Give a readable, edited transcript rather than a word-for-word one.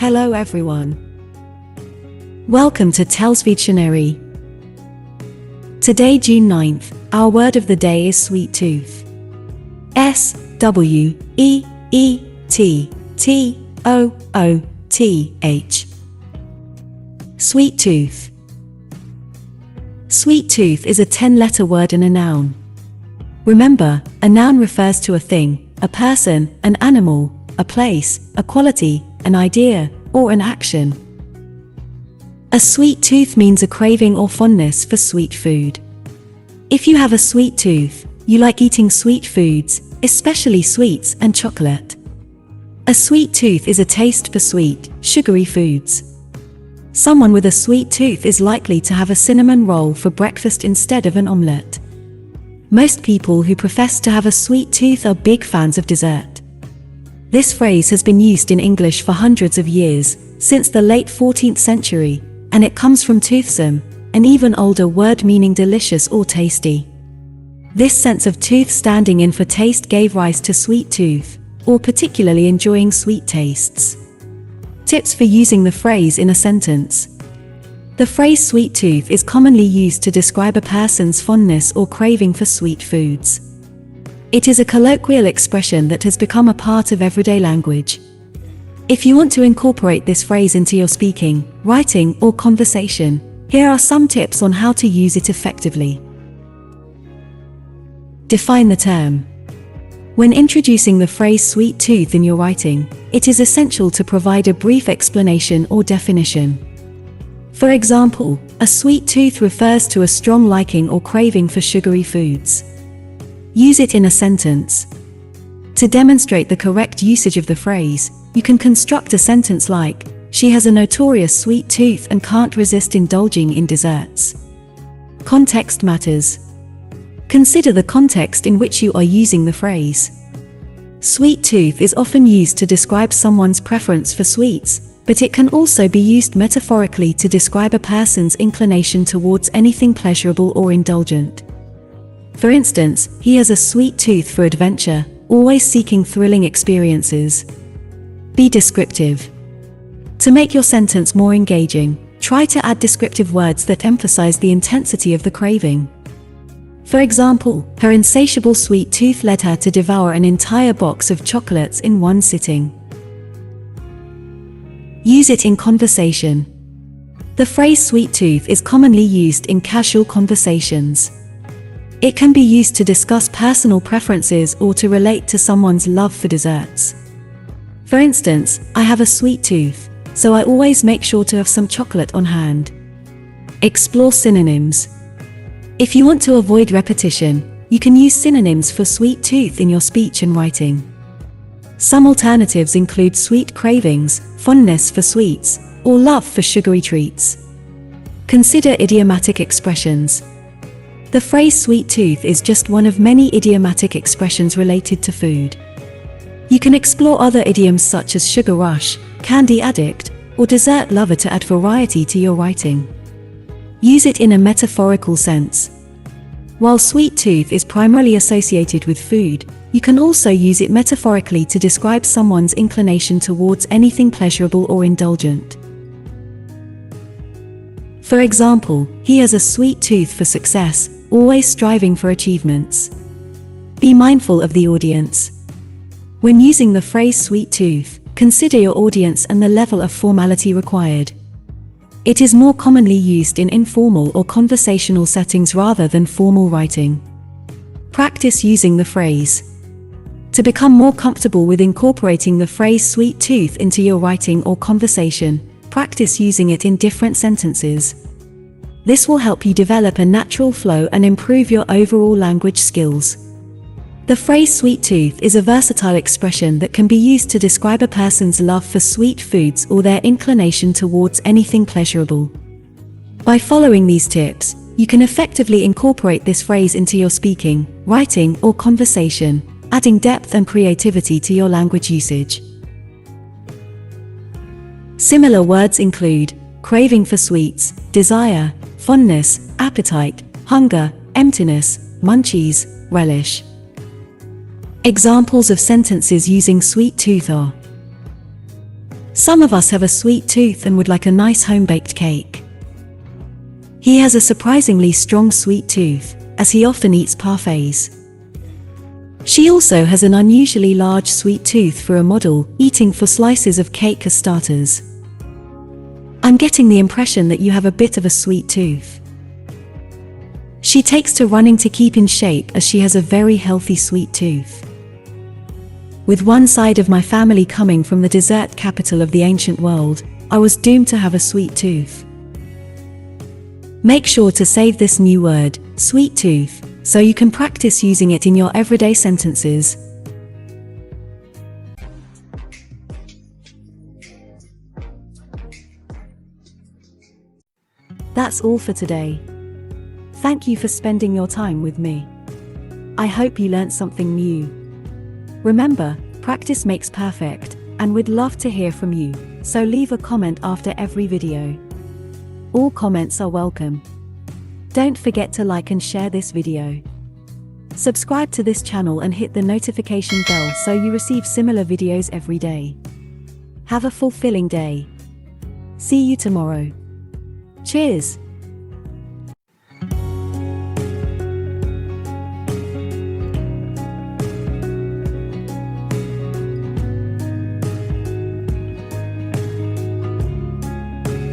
Hello everyone. Welcome to TELLS Videtionary. Today, June 9th, our word of the day is sweet tooth. S-W-E-E-T-T-O-O-T-H. Sweet tooth. Sweet tooth is a 10-letter word and a noun. Remember, a noun refers to a thing, a person, an animal, a place, a quality, an idea, or an action. A sweet tooth means a craving or fondness for sweet food. If you have a sweet tooth, you like eating sweet foods, especially sweets and chocolate. A sweet tooth is a taste for sweet, sugary foods. Someone with a sweet tooth is likely to have a cinnamon roll for breakfast instead of an omelette. Most people who profess to have a sweet tooth are big fans of dessert. This phrase has been used in English for hundreds of years, since the late 14th century, and it comes from toothsome, an even older word meaning delicious or tasty. This sense of tooth standing in for taste gave rise to sweet tooth, or particularly enjoying sweet tastes. Tips for using the phrase in a sentence. The phrase sweet tooth is commonly used to describe a person's fondness or craving for sweet foods. It is a colloquial expression that has become a part of everyday language. If you want to incorporate this phrase into your speaking, writing, or conversation, here are some tips on how to use it effectively. Define the term. When introducing the phrase sweet tooth in your writing, it is essential to provide a brief explanation or definition. For example, a sweet tooth refers to a strong liking or craving for sugary foods. Use it in a sentence. To demonstrate the correct usage of the phrase, you can construct a sentence like, "She has a notorious sweet tooth and can't resist indulging in desserts." Context matters. Consider the context in which you are using the phrase. Sweet tooth is often used to describe someone's preference for sweets, but it can also be used metaphorically to describe a person's inclination towards anything pleasurable or indulgent. For instance, he has a sweet tooth for adventure, always seeking thrilling experiences. Be descriptive. To make your sentence more engaging, try to add descriptive words that emphasize the intensity of the craving. For example, her insatiable sweet tooth led her to devour an entire box of chocolates in one sitting. Use it in conversation. The phrase sweet tooth is commonly used in casual conversations. It can be used to discuss personal preferences or to relate to someone's love for desserts. For instance, I have a sweet tooth, so I always make sure to have some chocolate on hand. Explore synonyms. If you want to avoid repetition, you can use synonyms for sweet tooth in your speech and writing. Some alternatives include sweet cravings, fondness for sweets, or love for sugary treats. Consider idiomatic expressions. The phrase sweet tooth is just one of many idiomatic expressions related to food. You can explore other idioms such as sugar rush, candy addict, or dessert lover to add variety to your writing. Use it in a metaphorical sense. While sweet tooth is primarily associated with food, you can also use it metaphorically to describe someone's inclination towards anything pleasurable or indulgent. For example, he has a sweet tooth for success, always striving for achievements. Be mindful of the audience. When using the phrase sweet tooth, consider your audience and the level of formality required. It is more commonly used in informal or conversational settings rather than formal writing. Practice using the phrase. To become more comfortable with incorporating the phrase sweet tooth into your writing or conversation, practice using it in different sentences. This will help you develop a natural flow and improve your overall language skills. The phrase sweet tooth is a versatile expression that can be used to describe a person's love for sweet foods or their inclination towards anything pleasurable. By following these tips, you can effectively incorporate this phrase into your speaking, writing, or conversation, adding depth and creativity to your language usage. Similar words include craving for sweets, desire, fondness, appetite, hunger, emptiness, munchies, relish. Examples of sentences using sweet tooth are: Some of us have a sweet tooth and would like a nice home-baked cake. He has a surprisingly strong sweet tooth, as he often eats parfaits. She also has an unusually large sweet tooth for a model, eating 4 slices of cake as starters. I'm getting the impression that you have a bit of a sweet tooth. She takes to running to keep in shape as she has a very healthy sweet tooth. With one side of my family coming from the dessert capital of the ancient world, I was doomed to have a sweet tooth. Make sure to save this new word, sweet tooth, so you can practice using it in your everyday sentences. That's all for today. Thank you for spending your time with me. I hope you learned something new. Remember, practice makes perfect, and we'd love to hear from you, so leave a comment after every video. All comments are welcome. Don't forget to like and share this video. Subscribe to this channel and hit the notification bell so you receive similar videos every day. Have a fulfilling day. See you tomorrow. Cheers!